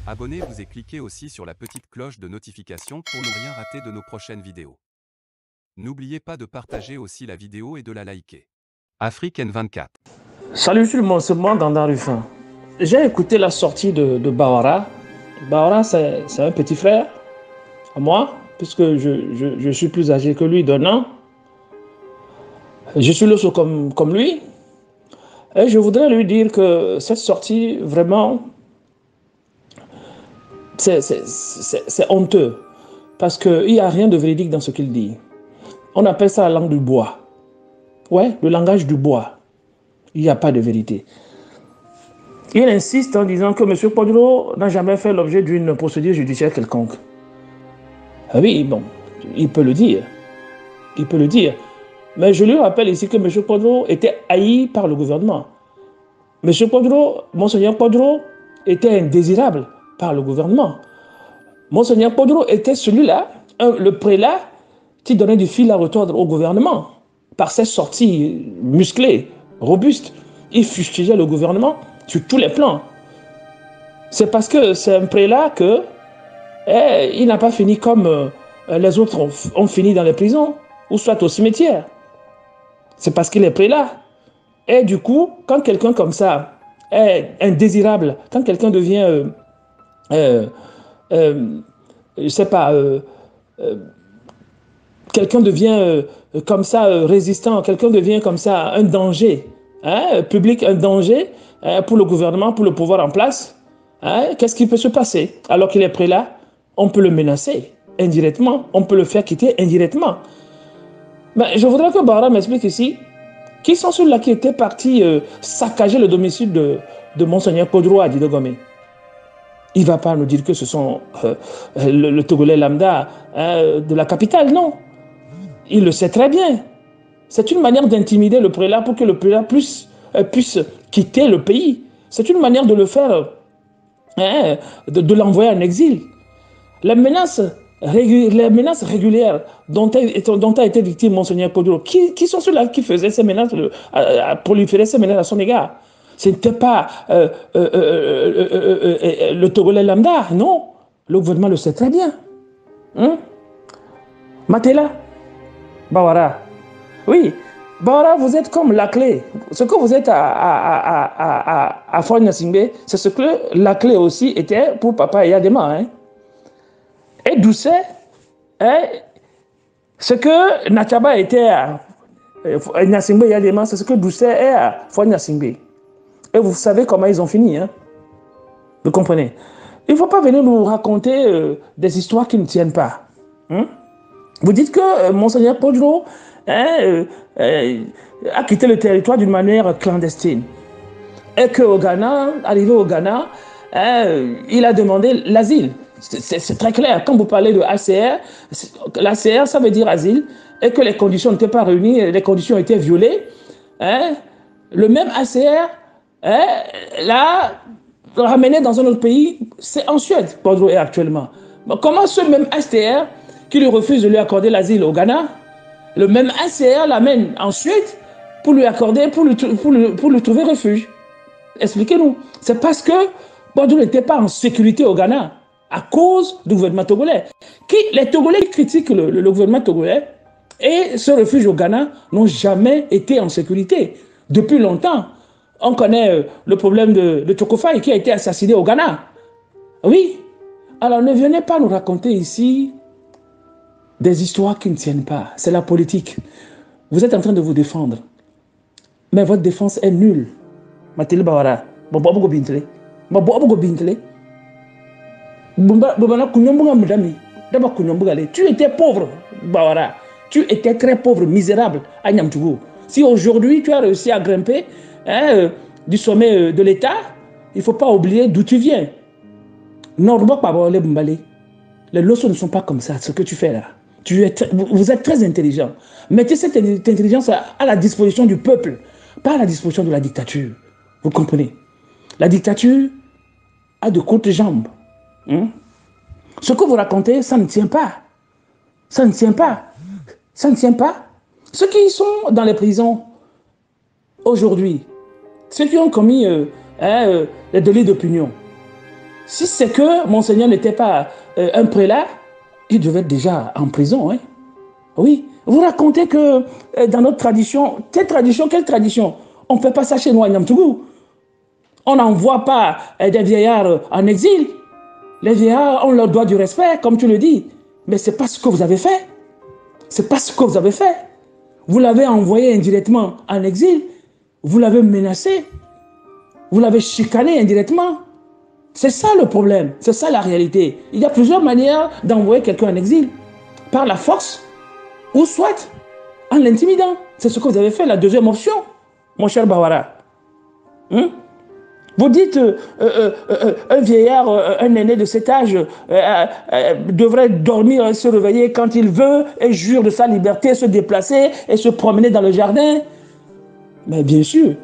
Abonnez-vous et cliquez aussi sur la petite cloche de notification pour ne rien rater de nos prochaines vidéos. N'oubliez pas de partager aussi la vidéo et de la liker. Afrique N24. Salut, je suis le Dandan Ruffin. J'ai écouté la sortie de Bawara. Bawara, c'est un petit frère à moi, puisque je suis plus âgé que lui d'un an. Je suis le comme lui. Et je voudrais lui dire que cette sortie, vraiment, c'est honteux. Parce qu'il n'y a rien de véridique dans ce qu'il dit. On appelle ça la langue du bois. Ouais, le langage du bois. Il n'y a pas de vérité. Il insiste en disant que M. Podro n'a jamais fait l'objet d'une procédure judiciaire quelconque. Ah oui, bon, il peut le dire. Il peut le dire. Mais je lui rappelle ici que M. Podro était haï par le gouvernement. M. Podro, Monseigneur Podro, était indésirable par le gouvernement. Monseigneur Podro était celui-là, le prélat, qui donnait du fil à retordre au gouvernement. Par ses sorties musclées, robustes, il fustigeait le gouvernement sur tous les plans. C'est parce que c'est un prélat que il n'a pas fini comme les autres ont fini dans les prisons, ou soit au cimetière. C'est parce qu'il est prélat. Et du coup, quand quelqu'un comme ça est indésirable, quand quelqu'un devient, je sais pas, quelqu'un devient comme ça résistant, quelqu'un devient comme ça un danger, public, un danger pour le gouvernement, pour le pouvoir en place, qu'est-ce qui peut se passer? Alors qu'il est prélat, on peut le menacer indirectement, on peut le faire quitter indirectement. Mais je voudrais que Bawara m'explique ici qui sont ceux-là qui étaient partis saccager le domicile de Monseigneur Podro à Didogomé. Il ne va pas nous dire que ce sont le Togolais lambda de la capitale, non. Il le sait très bien. C'est une manière d'intimider le prélat pour que le prélat puisse quitter le pays. C'est une manière de le faire, de l'envoyer en exil. Les menaces régulières dont a été victime Monseigneur Podro, qui sont ceux-là qui faisaient ces menaces, proliférer ces menaces à son égard? Ce n'était pas le Togolais lambda, non. Le gouvernement le sait très bien. Matela, Bawara. Oui, Bawara, vous êtes comme la clé. Ce que vous êtes à Foy-Nasingbe, c'est ce que la clé aussi était pour Papa Yadema. Et Doucet, ce que Nataba était à Nasingbe Yadema, c'est ce que Doucet est à Foy-Nasingbe. Et vous savez comment ils ont fini. Vous comprenez? Il ne faut pas venir nous raconter des histoires qui ne tiennent pas. Vous dites que Monseigneur Podro a quitté le territoire d'une manière clandestine. Et qu'au Ghana, arrivé au Ghana, il a demandé l'asile. C'est très clair. Quand vous parlez de ACR, l'ACR, ça veut dire asile, et que les conditions n'étaient pas réunies, les conditions étaient violées. Le même ACR l'a ramené dans un autre pays, c'est en Suède, Podro est actuellement. Mais comment ce même ACR qui lui refuse de lui accorder l'asile au Ghana, le même ACR l'amène en Suède pour lui accorder, pour lui trouver refuge? Expliquez-nous. C'est parce que Podro n'était pas en sécurité au Ghana à cause du gouvernement togolais. Les Togolais qui critiquent le gouvernement togolais et se réfugient au Ghana n'ont jamais été en sécurité. Depuis longtemps, on connaît le problème de Tokofai qui a été assassiné au Ghana. Oui. Alors ne venez pas nous raconter ici des histoires qui ne tiennent pas. C'est la politique. Vous êtes en train de vous défendre. Mais votre défense est nulle. Matele Bawara. Tu étais pauvre, Bawara. Tu étais très pauvre, misérable à Niamtougou. Si aujourd'hui tu as réussi à grimper du sommet de l'État, il ne faut pas oublier d'où tu viens. Les leçons ne sont pas comme ça, ce que tu fais là. Vous êtes très intelligent. Mettez cette intelligence à la disposition du peuple, pas à la disposition de la dictature. Vous comprenez? La dictature a de courtes jambes. Ce que vous racontez, ça ne tient pas. Ça ne tient pas. Ça ne tient pas. Ceux qui sont dans les prisons aujourd'hui, ceux qui ont commis les délits d'opinion, Si c'est que Monseigneur n'était pas un prélat, il devait être déjà en prison. Hein? Oui. Vous racontez que dans notre tradition, quelle tradition? On ne fait pas ça chez nous à Niamtougou. On n'envoie pas des vieillards en exil. Les vieillards, on leur doit du respect, comme tu le dis. Mais ce n'est pas ce que vous avez fait. Ce n'est pas ce que vous avez fait. Vous l'avez envoyé indirectement en exil. Vous l'avez menacé. Vous l'avez chicané indirectement. C'est ça le problème. C'est ça la réalité. Il y a plusieurs manières d'envoyer quelqu'un en exil. Par la force, ou soit en l'intimidant. C'est ce que vous avez fait, la deuxième option, mon cher Bawara. Vous dites un vieillard, un aîné de cet âge devrait dormir et se réveiller quand il veut et jure de sa liberté, se déplacer et se promener dans le jardin. Mais bien sûr,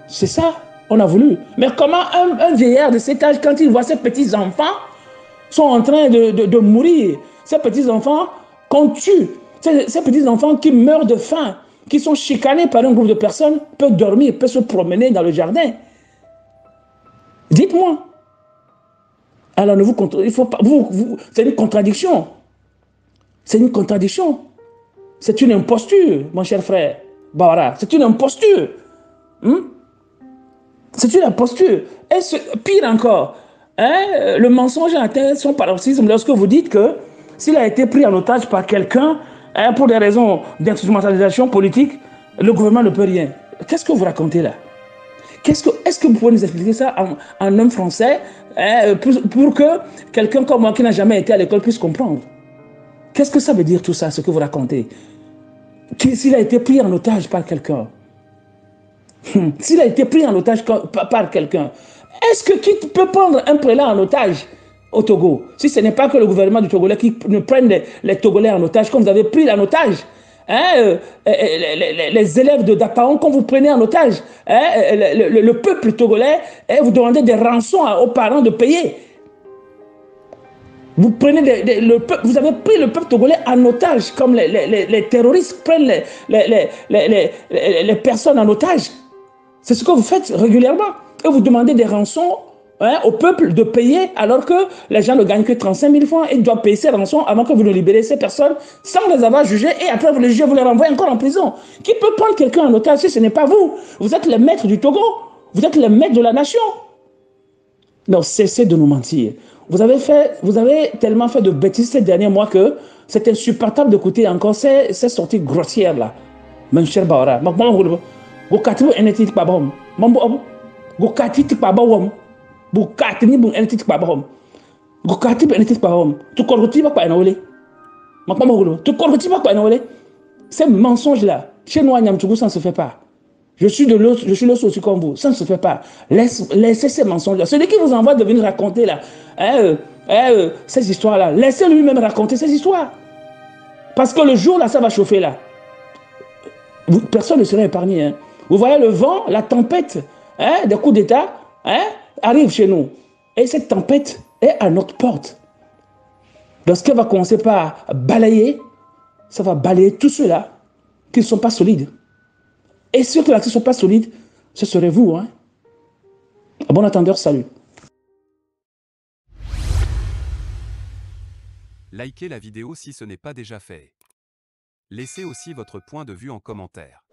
c'est ça, on a voulu. Mais comment un vieillard de cet âge, quand il voit ses petits-enfants sont en train de mourir, ces petits-enfants qu'on tue, ces petits-enfants qui meurent de faim, qui sont chicanés par un groupe de personnes, peuvent dormir, peuvent se promener dans le jardin. Dites-moi. Alors, ne vous il faut pas, c'est une contradiction. C'est une contradiction. C'est une imposture, mon cher frère Bawara. C'est une imposture. C'est une imposture. Et pire encore, hein, le mensonge a atteint son paroxysme lorsque vous dites que s'il a été pris en otage par quelqu'un, hein, pour des raisons d'instrumentalisation politique, le gouvernement ne peut rien. Qu'est-ce que vous racontez là? Est-ce que vous pouvez nous expliquer ça en homme français, hein, pour que quelqu'un comme moi qui n'a jamais été à l'école puisse comprendre? Qu'est-ce que ça veut dire tout ça, ce que vous racontez? S'il a été pris en otage par quelqu'un, s'il a été pris en otage par quelqu'un, est-ce que qui peut prendre un prélat en otage au Togo? Si ce n'est pas que le gouvernement du Togolais qui ne prenne les Togolais en otage, comme vous avez pris en otage, hein, les élèves de Dapaon, quand vous prenez en otage, hein, le peuple togolais, hein, vous demandez des rançons aux parents de payer. Vous avez pris le peuple togolais en otage, comme les terroristes prennent les personnes en otage. C'est ce que vous faites régulièrement. Et vous demandez des rançons, hein, au peuple de payer, alors que les gens ne gagnent que 35 000 francs et doivent payer ces rançons avant que vous ne libérez ces personnes sans les avoir jugées, et après vous les jugez, vous les renvoyez encore en prison. Qui peut prendre quelqu'un en otage si ce n'est pas vous? Vous êtes les maîtres du Togo. Vous êtes les maîtres de la nation. Non, cessez de nous mentir. Vous avez tellement fait de bêtises ces derniers mois que c'est insupportable d'écouter encore ces sorties grossières là. Mon cher Bawara, Gokati enetit babom. Mambo Gokati babom. Gokati ni bun enetit babom. Gokati enetit babom. Tu koroti ba pa enole. Mambo tu koroti ba pa enole. Ces mensonges là, chez nous à Niamtougou, ça ne se fait pas. Je suis l'autre aussi comme vous. Ça ne se fait pas. Laissez ces mensonges-là. Celui qui vous envoie de venir raconter là, ces histoires-là, laissez lui-même raconter ces histoires. Parce que le jour là, ça va chauffer là. Personne ne sera épargné. Hein. Vous voyez le vent, la tempête, hein, des coups d'État, hein, arrive chez nous. Et cette tempête est à notre porte. Lorsqu'elle va commencer par balayer, ça va balayer tous ceux-là qui ne sont pas solides. Et ceux-là qui ne sont pas solides, ce serait vous. Hein. À bon entendeur, salut. Likez la vidéo si ce n'est pas déjà fait. Laissez aussi votre point de vue en commentaire.